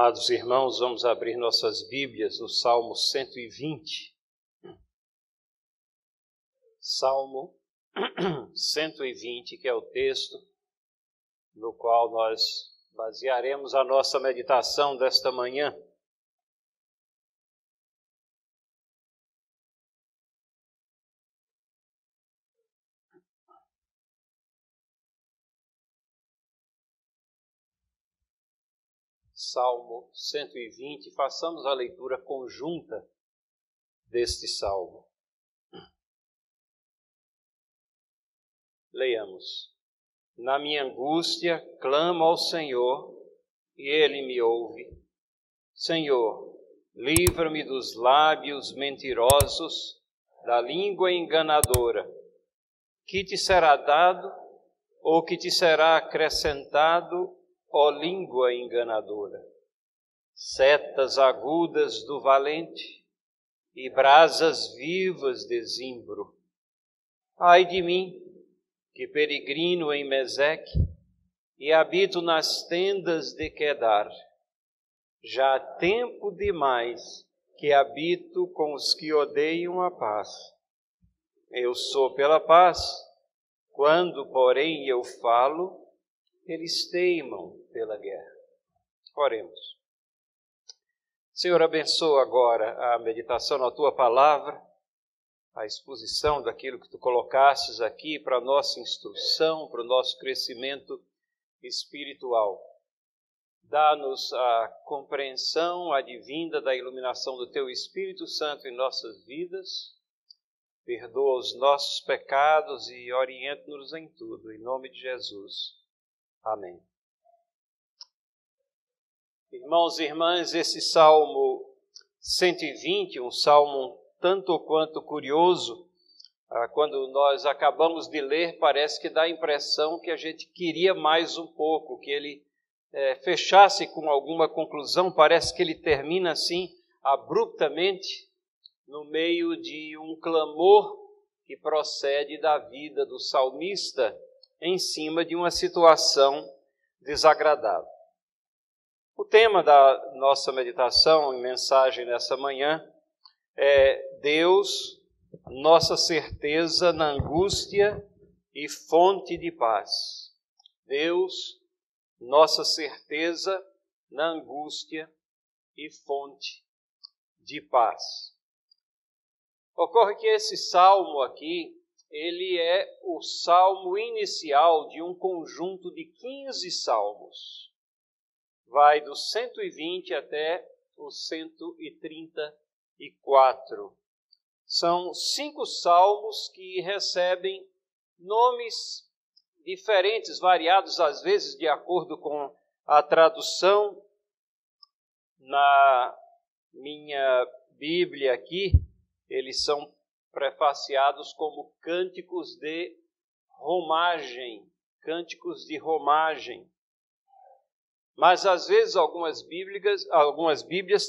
Amados irmãos, vamos abrir nossas Bíblias no Salmo 120. Salmo 120, que é o texto no qual nós basearemos a nossa meditação desta manhã. Salmo 120, façamos a leitura conjunta deste salmo. Leiamos. Na minha angústia, clamo ao Senhor, e Ele me ouve. Senhor, livra-me dos lábios mentirosos, da língua enganadora. Que te será dado, ou que te será acrescentado, ó língua enganadora? Setas agudas do valente e brasas vivas de zimbro. Ai de mim, que peregrino em Meseque e habito nas tendas de Quedar. Já há tempo demais que habito com os que odeiam a paz. Eu sou pela paz, quando, porém, eu falo, eles teimam pela guerra. Oremos. Senhor, abençoa agora a meditação na Tua Palavra, a exposição daquilo que Tu colocastes aqui para a nossa instrução, para o nosso crescimento espiritual. Dá-nos a compreensão advinda da iluminação do Teu Espírito Santo em nossas vidas. Perdoa os nossos pecados e orienta-nos em tudo. Em nome de Jesus. Amém. Irmãos e irmãs, esse Salmo 120, um salmo tanto quanto curioso, quando nós acabamos de ler, parece que dá a impressão que a gente queria mais um pouco, que ele fechasse com alguma conclusão. Parece que ele termina assim, abruptamente, no meio de um clamor que procede da vida do salmista em cima de uma situação desagradável. O tema da nossa meditação e mensagem nessa manhã é Deus, nossa certeza na angústia e fonte de paz. Deus, nossa certeza na angústia e fonte de paz. Ocorre que esse salmo aqui, ele é o salmo inicial de um conjunto de 15 salmos. Vai do 120 até o 134. São 5 salmos que recebem nomes diferentes, variados às vezes de acordo com a tradução. Na minha Bíblia aqui, eles são prefaciados como cânticos de romagem, cânticos de romagem. Mas às vezes algumas Bíblias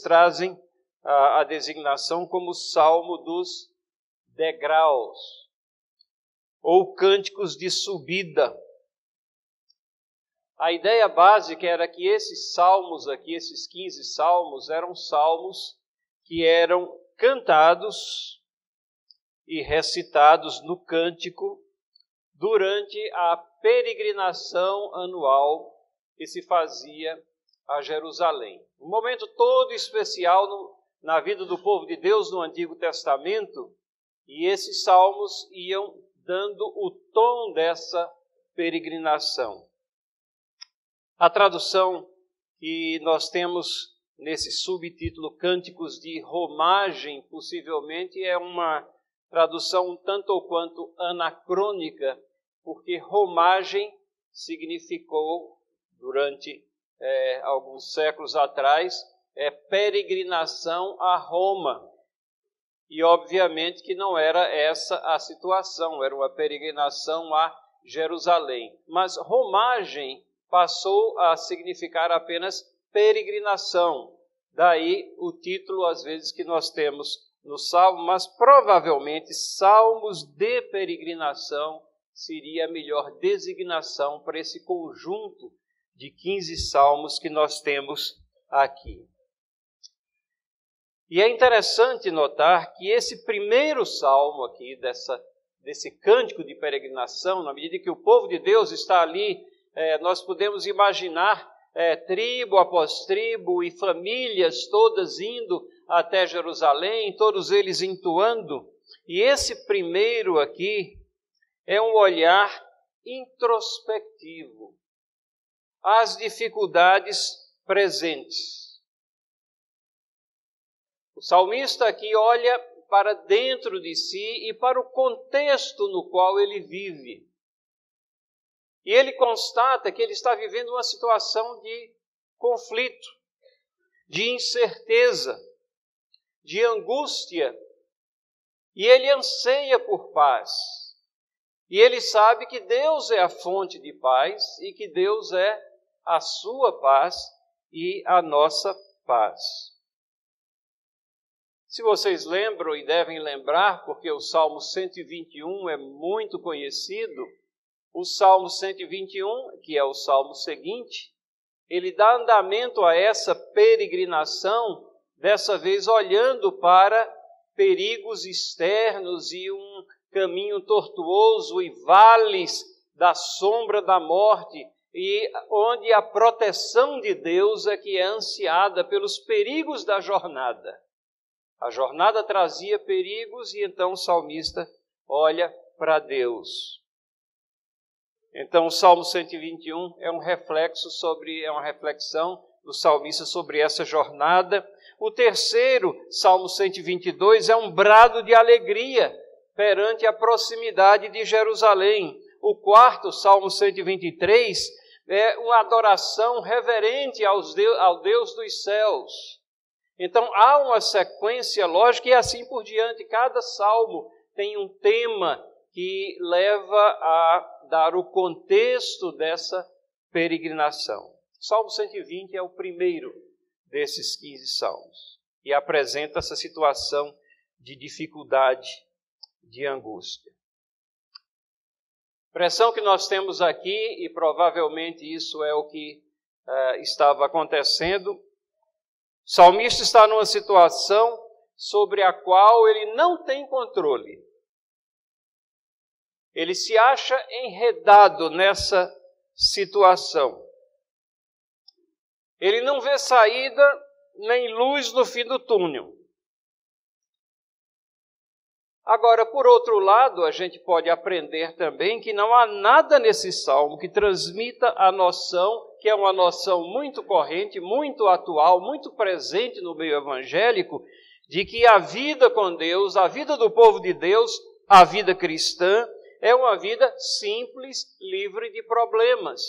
trazem a designação como Salmo dos degraus, ou cânticos de subida. A ideia básica era que esses salmos aqui, esses 15 salmos, eram salmos que eram cantados e recitados no cântico durante a peregrinação anual que se fazia a Jerusalém. Um momento todo especial na vida do povo de Deus no Antigo Testamento, e esses salmos iam dando o tom dessa peregrinação. A tradução que nós temos nesse subtítulo Cânticos de Romagem, possivelmente é uma tradução um tanto ou quanto anacrônica, porque romagem significou, durante alguns séculos atrás, peregrinação a Roma. E obviamente que não era essa a situação, era uma peregrinação a Jerusalém. Mas romagem passou a significar apenas peregrinação. Daí o título, às vezes, que nós temos no Salmo, mas provavelmente salmos de peregrinação seria a melhor designação para esse conjunto de 15 salmos que nós temos aqui. E é interessante notar que esse primeiro salmo aqui, desse cântico de peregrinação, na medida que o povo de Deus está ali, nós podemos imaginar tribo após tribo e famílias todas indo até Jerusalém, todos eles entoando. E esse primeiro aqui é um olhar introspectivo às dificuldades presentes. O salmista aqui olha para dentro de si e para o contexto no qual ele vive. E ele constata que ele está vivendo uma situação de conflito, de incerteza, de angústia. E ele anseia por paz. E ele sabe que Deus é a fonte de paz e que Deus é a sua paz e a nossa paz. Se vocês lembram e devem lembrar, porque o Salmo 121 é muito conhecido, o Salmo 121, que é o Salmo seguinte, ele dá andamento a essa peregrinação, dessa vez olhando para perigos externos e um caminho tortuoso e vales da sombra da morte, e onde a proteção de Deus é que é ansiada pelos perigos da jornada. A jornada trazia perigos e então o salmista olha para Deus. Então o Salmo 121 é uma reflexão do salmista sobre essa jornada. O terceiro, Salmo 122, é um brado de alegria perante a proximidade de Jerusalém. O quarto, Salmo 123, é uma adoração reverente ao Deus dos céus. Então, há uma sequência lógica e assim por diante. Cada salmo tem um tema que leva a dar o contexto dessa peregrinação. Salmo 120 é o primeiro desses 15 salmos e apresenta essa situação de dificuldade, de angústia. A impressão que nós temos aqui, e provavelmente isso é o que estava acontecendo, o salmista está numa situação sobre a qual ele não tem controle. Ele se acha enredado nessa situação. Ele não vê saída nem luz no fim do túnel. Agora, por outro lado, a gente pode aprender também que não há nada nesse salmo que transmita a noção, que é uma noção muito corrente, muito atual, muito presente no meio evangélico, de que a vida com Deus, a vida do povo de Deus, a vida cristã, é uma vida simples, livre de problemas.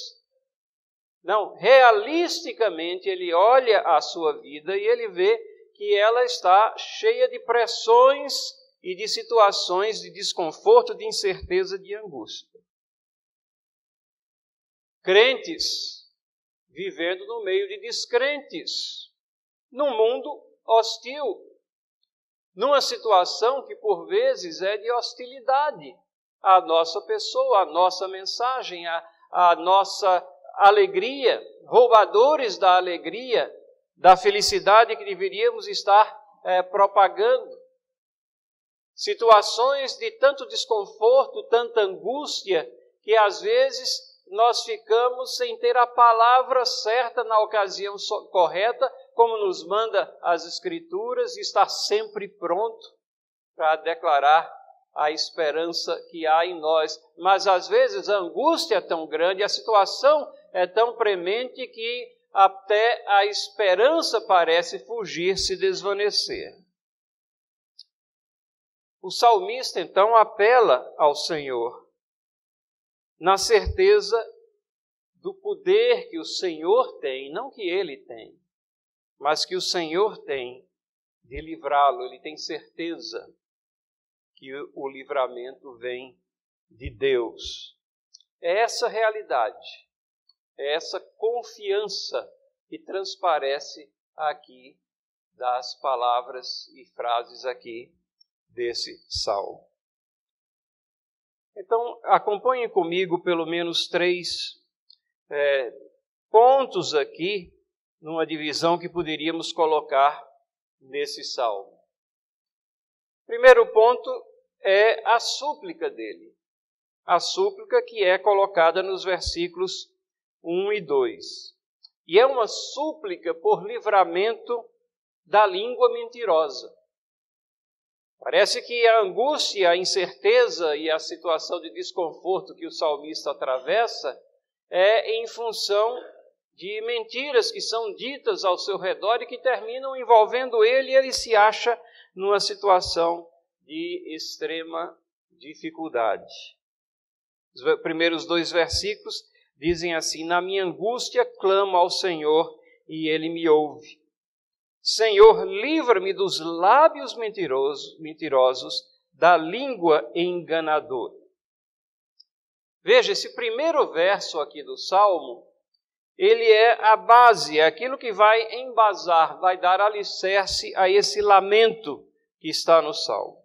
Não, realisticamente ele olha a sua vida e ele vê que ela está cheia de pressões e de situações de desconforto, de incerteza, de angústia. Crentes vivendo no meio de descrentes, num mundo hostil, numa situação que por vezes é de hostilidade à nossa pessoa, à nossa mensagem, à nossa alegria, roubadores da alegria, da felicidade que deveríamos estar propagando. Situações de tanto desconforto, tanta angústia, que às vezes nós ficamos sem ter a palavra certa na ocasião correta, como nos manda as Escrituras, e estar sempre pronto para declarar a esperança que há em nós. Mas às vezes a angústia é tão grande, a situação é tão premente que até a esperança parece fugir, se desvanecer. O salmista, então, apela ao Senhor, na certeza do poder que o Senhor tem, não que ele tem, mas que o Senhor tem de livrá-lo. Ele tem certeza que o livramento vem de Deus. É essa realidade, é essa confiança que transparece aqui das palavras e frases aqui desse salmo. Então, acompanhe comigo pelo menos 3 pontos aqui numa divisão que poderíamos colocar nesse salmo. Primeiro ponto é a súplica dele. A súplica que é colocada nos versículos 1 e 2. E é uma súplica por livramento da língua mentirosa. Parece que a angústia, a incerteza e a situação de desconforto que o salmista atravessa é em função de mentiras que são ditas ao seu redor e que terminam envolvendo ele, e ele se acha numa situação de extrema dificuldade. Os primeiros 2 versículos dizem assim: na minha angústia clamo ao Senhor e Ele me ouve. Senhor, livra-me dos lábios mentirosos, da língua enganadora. Veja, esse primeiro verso aqui do Salmo, ele é a base, é aquilo que vai embasar, vai dar alicerce a esse lamento que está no Salmo.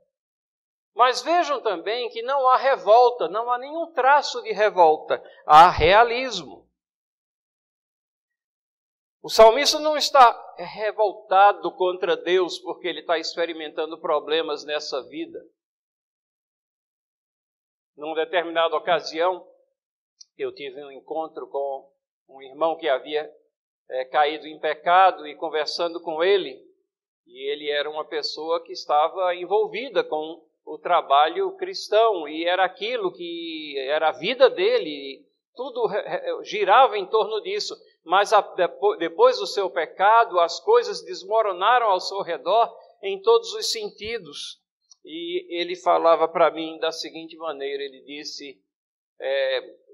Mas vejam também que não há revolta, não há nenhum traço de revolta, há realismo. O salmista não está revoltado contra Deus porque ele está experimentando problemas nessa vida. Numa determinada ocasião, eu tive um encontro com um irmão que havia caído em pecado, e conversando com ele, e ele era uma pessoa que estava envolvida com o trabalho cristão, e era aquilo que era a vida dele, tudo girava em torno disso, mas depois do seu pecado, as coisas desmoronaram ao seu redor em todos os sentidos. E ele falava para mim da seguinte maneira, ele disse: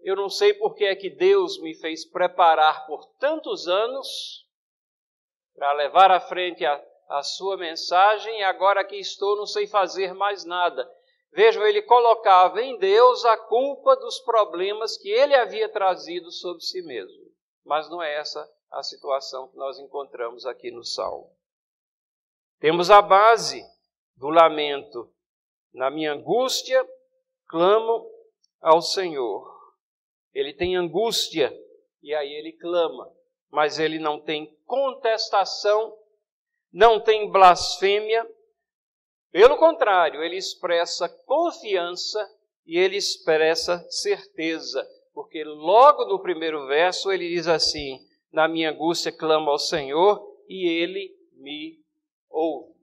eu não sei por que é que Deus me fez preparar por tantos anos para levar à frente a sua mensagem, e agora que estou não sei fazer mais nada. Vejam, ele colocava em Deus a culpa dos problemas que ele havia trazido sobre si mesmo. Mas não é essa a situação que nós encontramos aqui no Salmo. Temos a base do lamento. Na minha angústia, clamo ao Senhor. Ele tem angústia e aí ele clama, mas ele não tem contestação, não tem blasfêmia. Pelo contrário, ele expressa confiança e ele expressa certeza, porque logo no primeiro verso ele diz assim: na minha angústia clamo ao Senhor e Ele me ouve.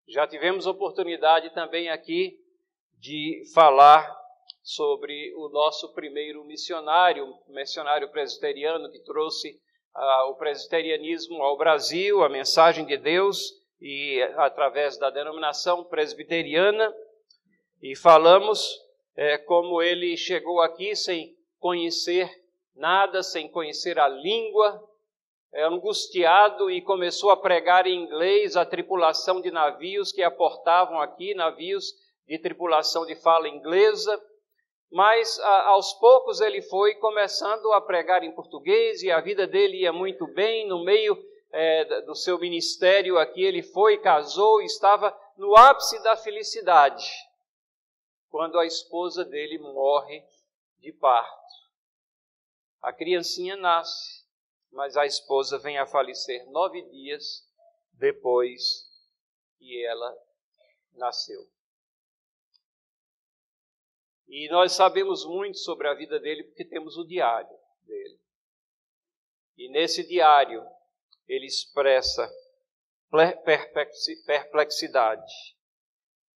Já tivemos oportunidade também aqui de falar sobre o nosso primeiro missionário presbiteriano que trouxe o presbiterianismo ao Brasil, a mensagem de Deus, e através da denominação presbiteriana, e falamos como ele chegou aqui sem conhecer nada, sem conhecer a língua, angustiado, e começou a pregar em inglês a tripulação de navios que aportavam aqui, navios de tripulação de fala inglesa, mas aos poucos ele foi começando a pregar em português e a vida dele ia muito bem. No meio do seu ministério aqui ele foi, casou e estava no ápice da felicidade, quando a esposa dele morre de parto. A criancinha nasce, mas a esposa vem a falecer 9 dias depois que ela nasceu. E nós sabemos muito sobre a vida dele porque temos o diário dele. E nesse diário ele expressa perplexidade.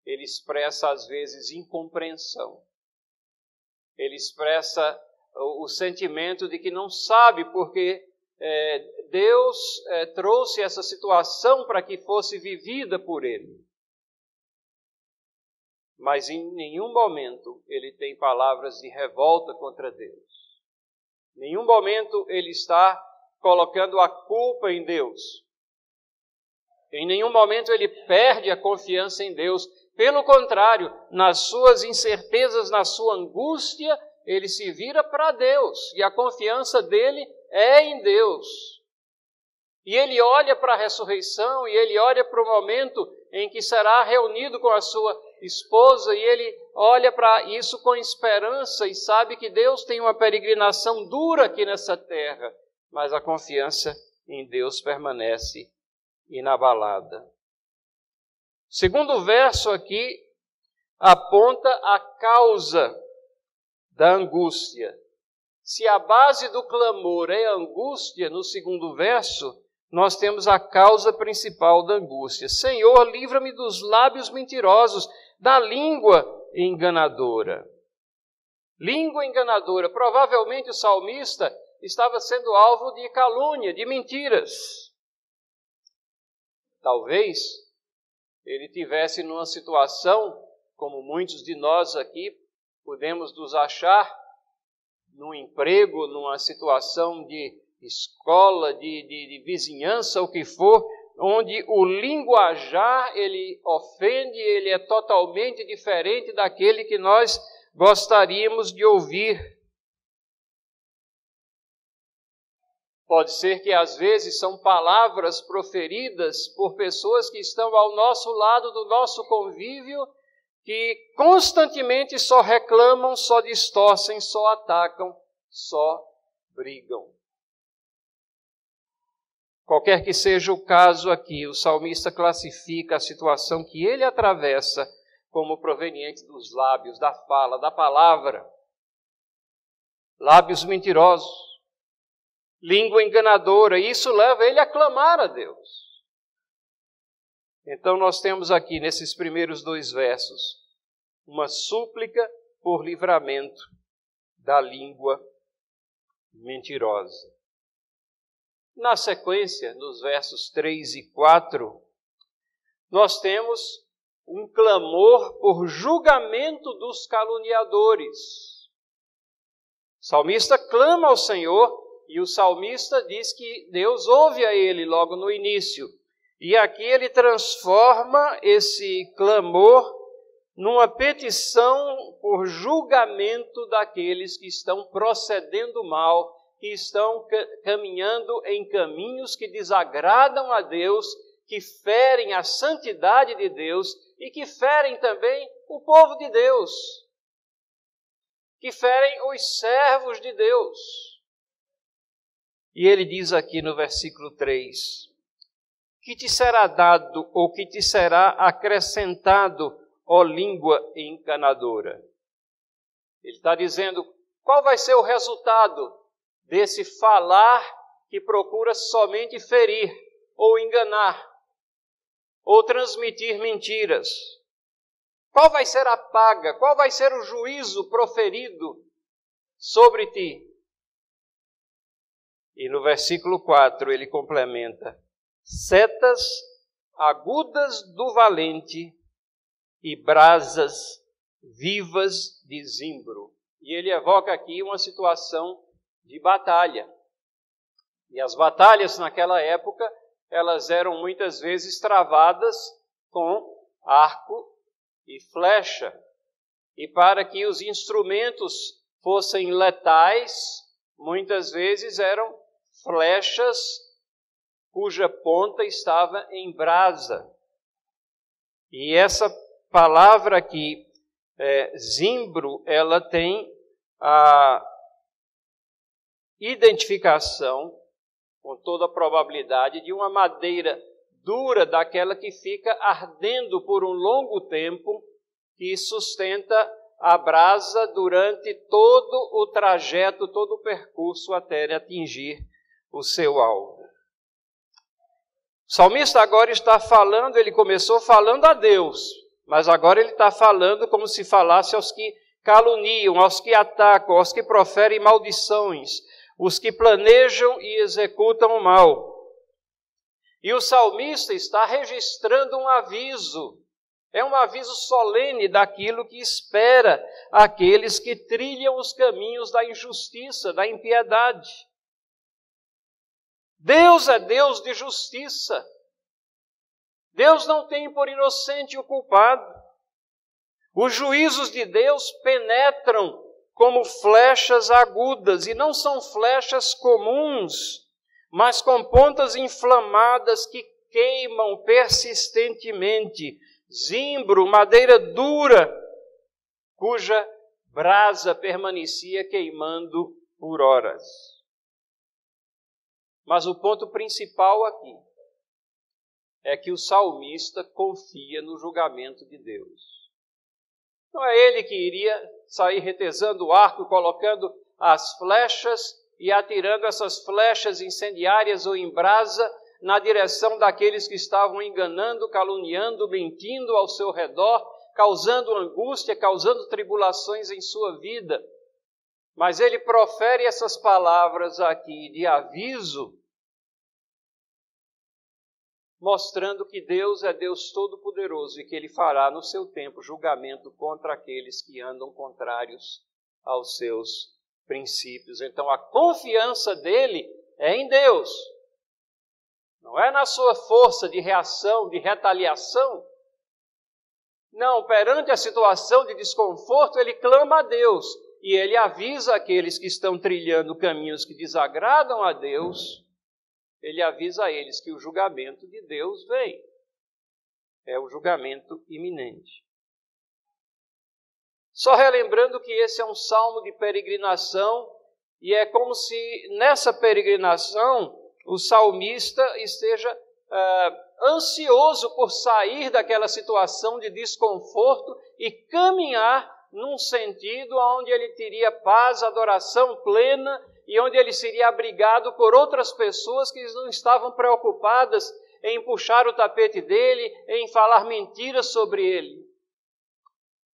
Ele expressa, às vezes, incompreensão. Ele expressa o sentimento de que não sabe porque Deus trouxe essa situação para que fosse vivida por ele. Mas em nenhum momento ele tem palavras de revolta contra Deus. Em nenhum momento ele está colocando a culpa em Deus. Em nenhum momento ele perde a confiança em Deus. Pelo contrário, nas suas incertezas, na sua angústia, ele se vira para Deus. E a confiança dele é em Deus. E ele olha para a ressurreição, e ele olha para o momento em que será reunido com a sua esposa, e ele olha para isso com esperança e sabe que Deus tem uma peregrinação dura aqui nessa terra. mas a confiança em Deus permanece inabalada. Segundo verso aqui aponta a causa da angústia. Se a base do clamor é angústia, no segundo verso, nós temos a causa principal da angústia. Senhor, livra-me dos lábios mentirosos, da língua enganadora. Língua enganadora. Provavelmente o salmista estava sendo alvo de calúnia, de mentiras. Talvez ele tivesse numa situação, como muitos de nós aqui podemos nos achar, num emprego, numa situação de escola, de vizinhança, o que for, onde o linguajar, ele ofende, ele é totalmente diferente daquele que nós gostaríamos de ouvir. Pode ser que às vezes são palavras proferidas por pessoas que estão ao nosso lado, do nosso convívio, que constantemente só reclamam, só distorcem, só atacam, só brigam. Qualquer que seja o caso aqui, o salmista classifica a situação que ele atravessa como proveniente dos lábios, da fala, da palavra. Lábios mentirosos, língua enganadora, e isso leva ele a clamar a Deus. Então nós temos aqui, nesses primeiros 2 versos, uma súplica por livramento da língua mentirosa. Na sequência, nos versos 3 e 4, nós temos um clamor por julgamento dos caluniadores. O salmista clama ao Senhor e o salmista diz que Deus ouve a ele logo no início. E aqui ele transforma esse clamor numa petição por julgamento daqueles que estão procedendo mal, que estão caminhando em caminhos que desagradam a Deus, que ferem a santidade de Deus e que ferem também o povo de Deus, que ferem os servos de Deus. E ele diz aqui no versículo 3, que te será dado ou que te será acrescentado, ó língua enganadora. Ele está dizendo, qual vai ser o resultado desse falar que procura somente ferir, ou enganar, ou transmitir mentiras? Qual vai ser a paga? Qual vai ser o juízo proferido sobre ti? E no versículo 4 ele complementa, setas agudas do valente e brasas vivas de zimbro. E ele evoca aqui uma situação de batalha. E as batalhas naquela época, elas eram muitas vezes travadas com arco e flecha. E para que os instrumentos fossem letais, muitas vezes eram flechas cuja ponta estava em brasa. E essa palavra aqui, zimbro, ela tem a identificação, com toda a probabilidade, de uma madeira dura, daquela que fica ardendo por um longo tempo, que sustenta a brasa durante todo o trajeto, todo o percurso até atingir o seu alvo. O salmista agora está falando, ele começou falando a Deus, mas agora ele está falando como se falasse aos que caluniam, aos que atacam, aos que proferem maldições, os que planejam e executam o mal. E o salmista está registrando um aviso, é um aviso solene daquilo que espera aqueles que trilham os caminhos da injustiça, da impiedade. Deus é Deus de justiça. Deus não tem por inocente o culpado. Os juízos de Deus penetram como flechas agudas, e não são flechas comuns, mas com pontas inflamadas que queimam persistentemente. Zimbro, madeira dura, cuja brasa permanecia queimando por horas. Mas o ponto principal aqui é que o salmista confia no julgamento de Deus. Não é ele que iria sair retesando o arco, colocando as flechas e atirando essas flechas incendiárias ou em brasa na direção daqueles que estavam enganando, caluniando, mentindo ao seu redor, causando angústia, causando tribulações em sua vida. Mas ele profere essas palavras aqui de aviso, mostrando que Deus é Deus Todo-Poderoso e que Ele fará no seu tempo julgamento contra aqueles que andam contrários aos seus princípios. Então a confiança dele é em Deus, não é na sua força de reação, de retaliação. Não, perante a situação de desconforto, ele clama a Deus e ele avisa aqueles que estão trilhando caminhos que desagradam a Deus. Ele avisa a eles que o julgamento de Deus vem. É o julgamento iminente. Só relembrando que esse é um salmo de peregrinação e é como se nessa peregrinação o salmista esteja ansioso por sair daquela situação de desconforto e caminhar num sentido onde ele teria paz, adoração plena e onde ele seria abrigado por outras pessoas que não estavam preocupadas em puxar o tapete dele, em falar mentiras sobre ele.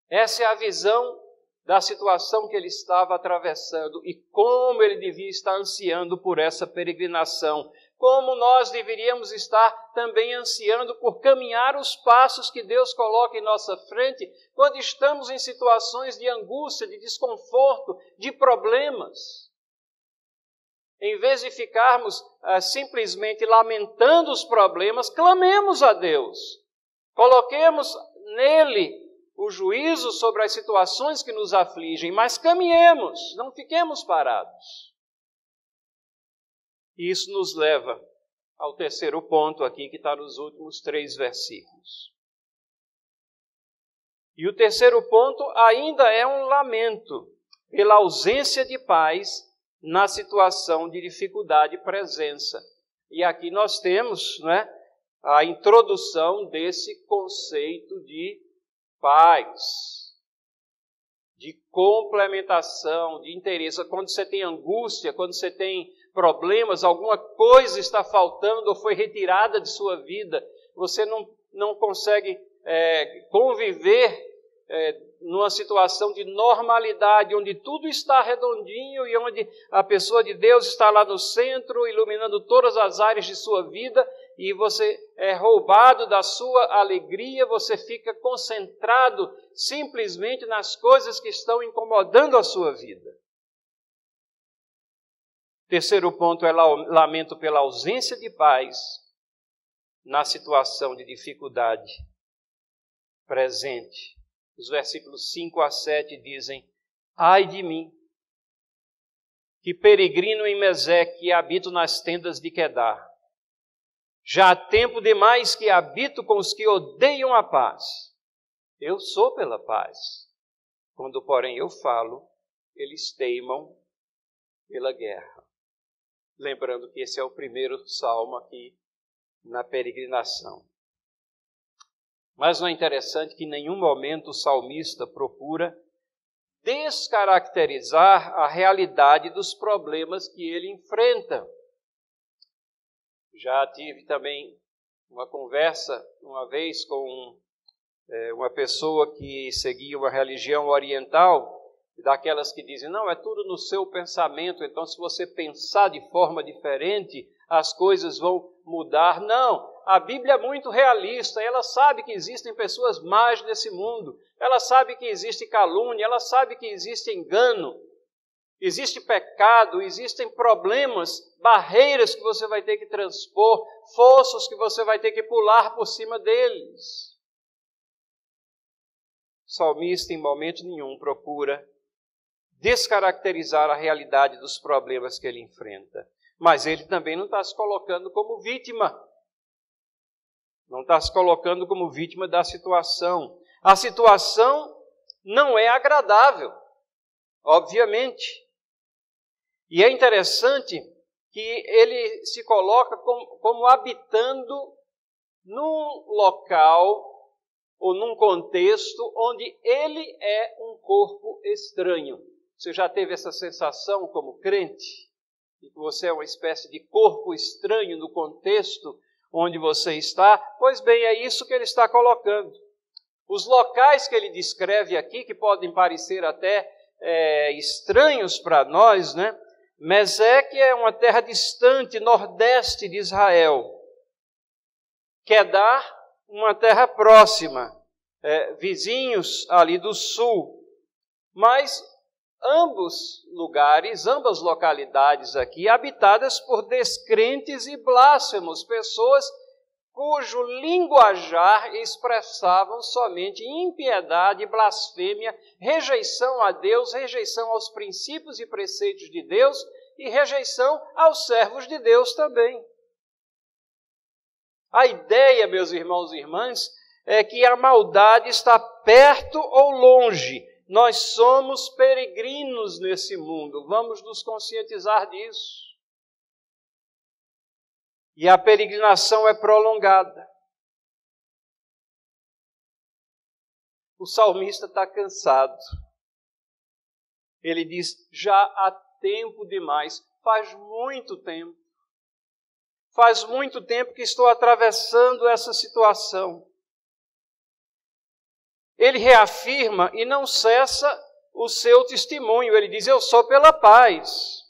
Essa é a visão da situação que ele estava atravessando e como ele devia estar ansiando por essa peregrinação. Como nós deveríamos estar também ansiando por caminhar os passos que Deus coloca em nossa frente quando estamos em situações de angústia, de desconforto, de problemas. Em vez de ficarmos simplesmente lamentando os problemas, clamemos a Deus. Coloquemos nele o juízo sobre as situações que nos afligem, mas caminhemos, não fiquemos parados. E isso nos leva ao terceiro ponto aqui, que está nos últimos 3 versículos. E o terceiro ponto ainda é um lamento pela ausência de paz na situação de dificuldade e presença. E aqui nós temos, a introdução desse conceito de paz, de complementação, de interesse. Quando você tem angústia, quando você tem problemas, alguma coisa está faltando ou foi retirada de sua vida, você não consegue conviver numa situação de normalidade, onde tudo está redondinho e onde a pessoa de Deus está lá no centro, iluminando todas as áreas de sua vida, e você é roubado da sua alegria, você fica concentrado simplesmente nas coisas que estão incomodando a sua vida. Terceiro ponto é lamento pela ausência de paz na situação de dificuldade presente. Os versículos 5 a 7 dizem: ai de mim, que peregrino em Meseque e habito nas tendas de Quedar. Já há tempo demais que habito com os que odeiam a paz. Eu sou pela paz. Quando, porém, eu falo, eles teimam pela guerra. Lembrando que esse é o primeiro salmo aqui na peregrinação. Mas não é interessante que em nenhum momento o salmista procura descaracterizar a realidade dos problemas que ele enfrenta. Já tive também uma conversa uma vez com uma pessoa que seguia uma religião oriental, daquelas que dizem, não, é tudo no seu pensamento, então se você pensar de forma diferente, as coisas vão mudar. Não, a Bíblia é muito realista, ela sabe que existem pessoas más nesse mundo, ela sabe que existe calúnia, ela sabe que existe engano, existe pecado, existem problemas, barreiras que você vai ter que transpor, fossos que você vai ter que pular por cima deles. O salmista, em momento nenhum, procura descaracterizar a realidade dos problemas que ele enfrenta. Mas ele também não está se colocando como vítima. Não está se colocando como vítima da situação. A situação não é agradável, obviamente. E é interessante que ele se coloca como habitando num local ou num contexto onde ele é um corpo estranho. Você já teve essa sensação como crente? De que você é uma espécie de corpo estranho no contexto onde você está? Pois bem, é isso que ele está colocando. Os locais que ele descreve aqui, que podem parecer até estranhos para nós, né? Meseque é uma terra distante, nordeste de Israel. Quedar, uma terra próxima, vizinhos ali do sul. Mas ambos lugares, ambas localidades aqui, habitadas por descrentes e blasfemos, pessoas cujo linguajar expressavam somente impiedade, blasfêmia, rejeição a Deus, rejeição aos princípios e preceitos de Deus e rejeição aos servos de Deus também. A ideia, meus irmãos e irmãs, é que a maldade está perto ou longe. Nós somos peregrinos nesse mundo, vamos nos conscientizar disso. E a peregrinação é prolongada. O salmista está cansado. Ele diz, já há tempo demais, faz muito tempo. Faz muito tempo que estou atravessando essa situação. Ele reafirma e não cessa o seu testemunho. Ele diz, eu sou pela paz.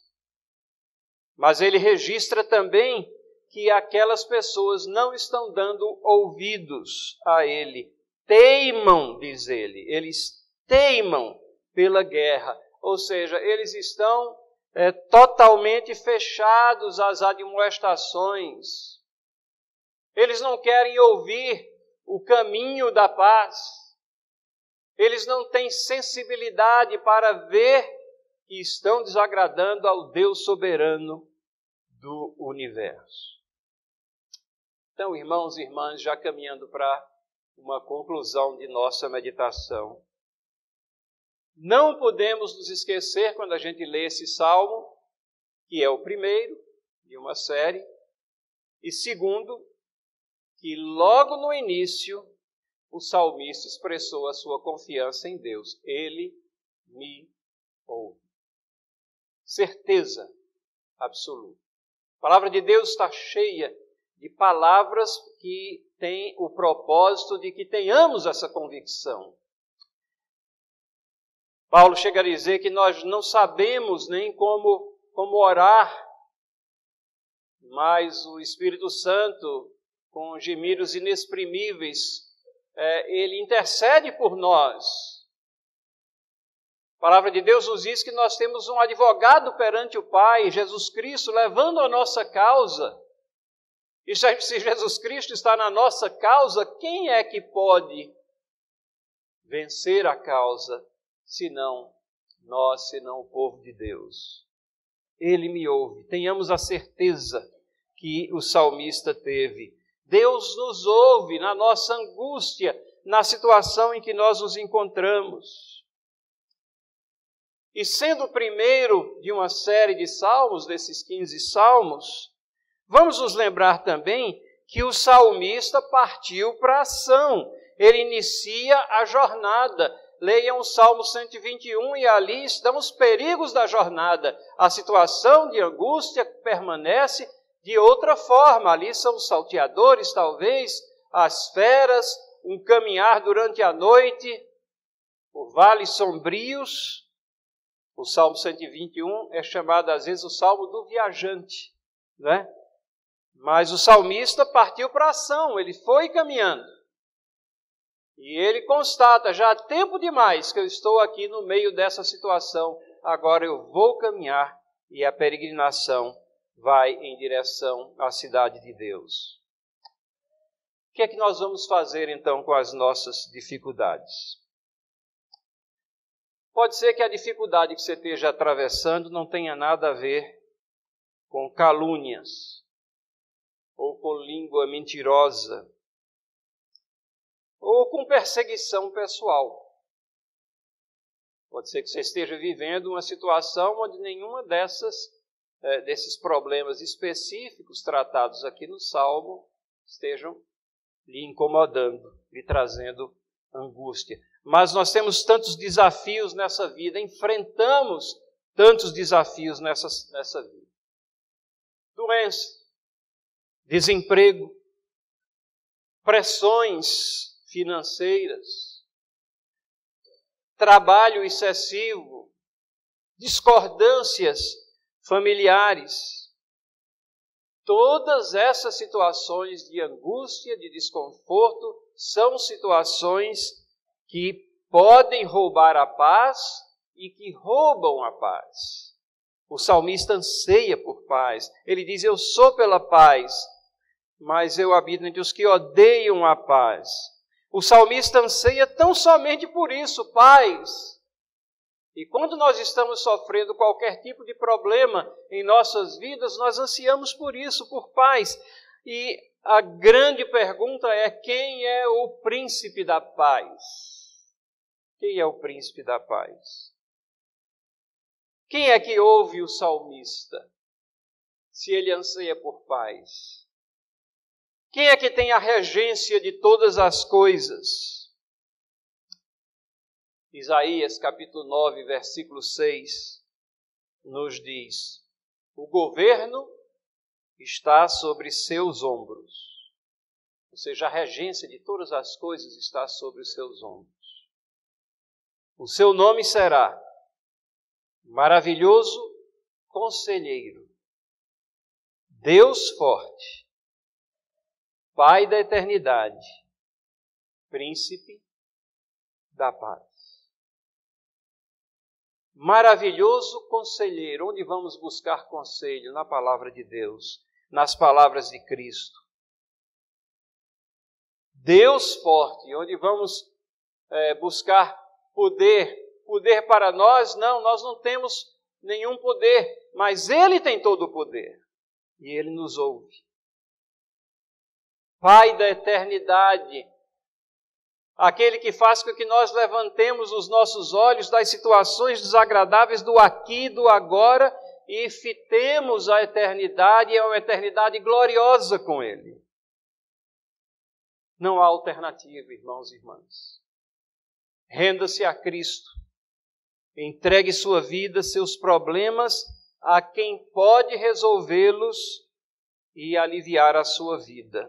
Mas ele registra também que aquelas pessoas não estão dando ouvidos a ele. Teimam, diz ele. Eles teimam pela guerra. Ou seja, eles estão totalmente fechados às admoestações. Eles não querem ouvir o caminho da paz. Eles não têm sensibilidade para ver que estão desagradando ao Deus soberano do universo. Então, irmãos e irmãs, já caminhando para uma conclusão de nossa meditação, não podemos nos esquecer, quando a gente lê esse salmo, que é o primeiro de uma série, e segundo, que logo no início o salmista expressou a sua confiança em Deus. Ele me ouve. Certeza absoluta. A palavra de Deus está cheia de palavras que têm o propósito de que tenhamos essa convicção. Paulo chega a dizer que nós não sabemos nem como orar, mas o Espírito Santo, com gemidos inexprimíveis, ele intercede por nós. A palavra de Deus nos diz que nós temos um advogado perante o Pai, Jesus Cristo, levando a nossa causa. E se Jesus Cristo está na nossa causa, quem é que pode vencer a causa, senão nós, senão o povo de Deus? Ele me ouve. Tenhamos a certeza que o salmista teve. Deus nos ouve na nossa angústia, na situação em que nós nos encontramos. E sendo o primeiro de uma série de salmos, desses 15 salmos, vamos nos lembrar também que o salmista partiu para a ação. Ele inicia a jornada. Leiam o Salmo 121 e ali estão os perigos da jornada. A situação de angústia permanece de outra forma. Ali são os salteadores, talvez, as feras, um caminhar durante a noite, por vales sombrios. O Salmo 121 é chamado, às vezes, o Salmo do viajante, né? Mas o salmista partiu para a ação, ele foi caminhando. E ele constata, já há tempo demais que eu estou aqui no meio dessa situação, agora eu vou caminhar e a peregrinação vai em direção à cidade de Deus. O que é que nós vamos fazer então com as nossas dificuldades? Pode ser que a dificuldade que você esteja atravessando não tenha nada a ver com calúnias ou com língua mentirosa, ou com perseguição pessoal. Pode ser que você esteja vivendo uma situação onde nenhuma dessas desses problemas específicos tratados aqui no Salmo estejam lhe incomodando, lhe trazendo angústia. Mas nós temos tantos desafios nessa vida, enfrentamos tantos desafios nessa vida. Doença, desemprego, pressões financeiras, trabalho excessivo, discordâncias familiares. Todas essas situações de angústia, de desconforto, são situações que podem roubar a paz e que roubam a paz. O salmista anseia por paz. Ele diz, eu sou pela paz, mas eu habito entre os que odeiam a paz. O salmista anseia tão somente por isso, paz. E quando nós estamos sofrendo qualquer tipo de problema em nossas vidas, nós ansiamos por isso, por paz. E a grande pergunta é, quem é o príncipe da paz? Quem é o príncipe da paz? Quem é que ouve o salmista, se ele anseia por paz? Quem é que tem a regência de todas as coisas? Isaías, capítulo 9, versículo 6, nos diz, o governo está sobre seus ombros. Ou seja, a regência de todas as coisas está sobre os seus ombros. O seu nome será Maravilhoso Conselheiro, Deus Forte, Pai da Eternidade, Príncipe da Paz. Maravilhoso Conselheiro, onde vamos buscar conselho? Na palavra de Deus, nas palavras de Cristo. Deus Forte, onde vamos buscar poder. Poder para nós, não, nós não temos nenhum poder, mas Ele tem todo o poder e Ele nos ouve. Pai da eternidade, aquele que faz com que nós levantemos os nossos olhos das situações desagradáveis do aqui e do agora e fitemos a eternidade, é uma eternidade gloriosa com Ele. Não há alternativa, irmãos e irmãs. Renda-se a Cristo. Entregue sua vida, seus problemas, a quem pode resolvê-los e aliviar a sua vida.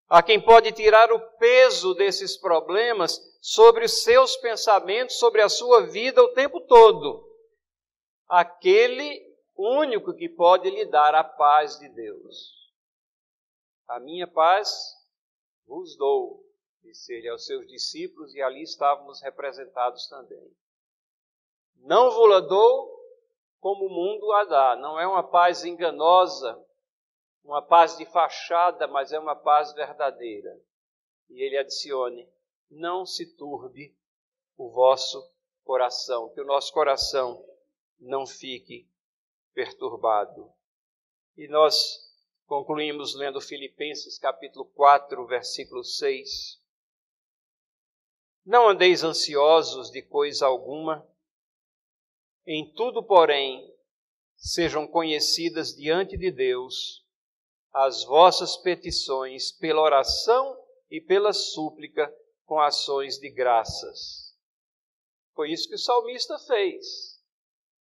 A quem pode tirar o peso desses problemas sobre os seus pensamentos, sobre a sua vida o tempo todo. Aquele único que pode lhe dar a paz de Deus. A minha paz vos dou, disse ele aos seus discípulos, e ali estávamos representados também. Não vou-la dou como o mundo a dá. Não é uma paz enganosa, uma paz de fachada, mas é uma paz verdadeira. E ele adicione, não se turbe o vosso coração, que o nosso coração não fique perturbado. E nós concluímos lendo Filipenses capítulo 4, versículo 6. Não andeis ansiosos de coisa alguma, em tudo, porém, sejam conhecidas diante de Deus as vossas petições pela oração e pela súplica com ações de graças. Foi isso que o salmista fez.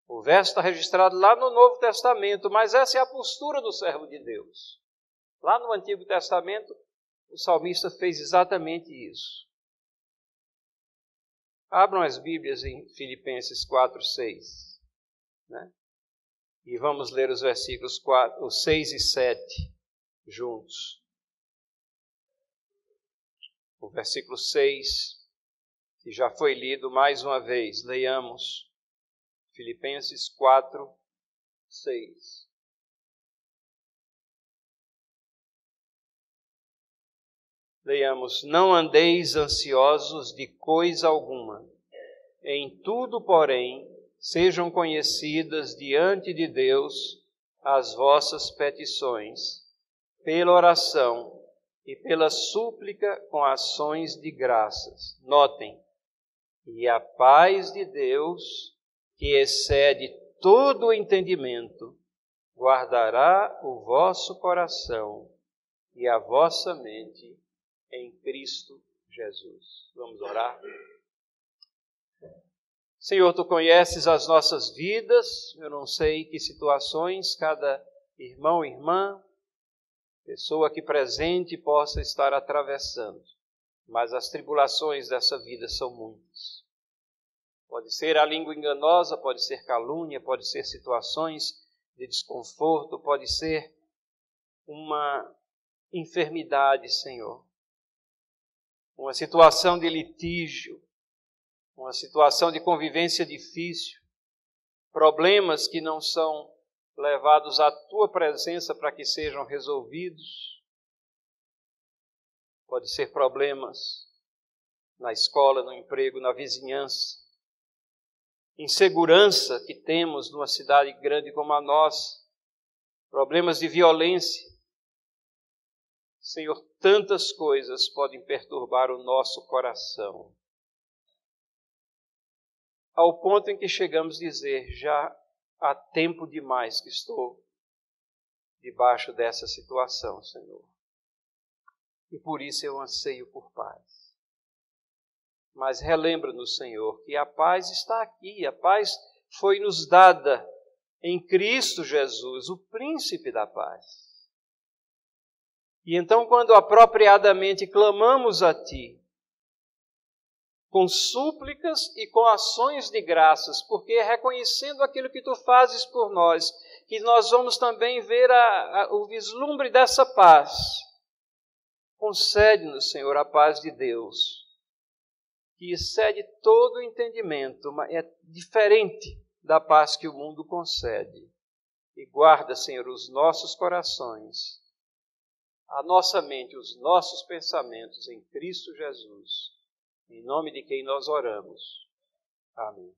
O verso está registrado lá no Novo Testamento, mas essa é a postura do servo de Deus. Lá no Antigo Testamento, o salmista fez exatamente isso. Abram as Bíblias em Filipenses 4, 6. Né? E vamos ler os versículos 6 e 7 juntos. O versículo 6, que já foi lido mais uma vez. Leiamos Filipenses 4, 6. Leiamos, não andeis ansiosos de coisa alguma. Em tudo, porém, sejam conhecidas diante de Deus as vossas petições, pela oração e pela súplica com ações de graças. Notem, e a paz de Deus, que excede todo o entendimento, guardará o vosso coração e a vossa mente em Cristo Jesus. Vamos orar? Senhor, Tu conheces as nossas vidas, eu não sei que situações cada irmão e irmã, pessoa aqui presente possa estar atravessando, mas as tribulações dessa vida são muitas. Pode ser a língua enganosa, pode ser calúnia, pode ser situações de desconforto, pode ser uma enfermidade, Senhor. Uma situação de litígio, uma situação de convivência difícil, problemas que não são levados à Tua presença para que sejam resolvidos. Pode ser problemas na escola, no emprego, na vizinhança. Insegurança que temos numa cidade grande como a nossa. Problemas de violência. Senhor, tantas coisas podem perturbar o nosso coração. Ao ponto em que chegamos a dizer, já há tempo demais que estou debaixo dessa situação, Senhor. E por isso eu anseio por paz. Mas relembra-nos, Senhor, que a paz está aqui, a paz foi nos dada em Cristo Jesus, o príncipe da paz. E então, quando apropriadamente clamamos a Ti, com súplicas e com ações de graças, porque reconhecendo aquilo que Tu fazes por nós, que nós vamos também ver o vislumbre dessa paz. Concede-nos, Senhor, a paz de Deus, que excede todo o entendimento, mas é diferente da paz que o mundo concede. E guarda, Senhor, os nossos corações, a nossa mente, os nossos pensamentos em Cristo Jesus. Em nome de quem nós oramos. Amém.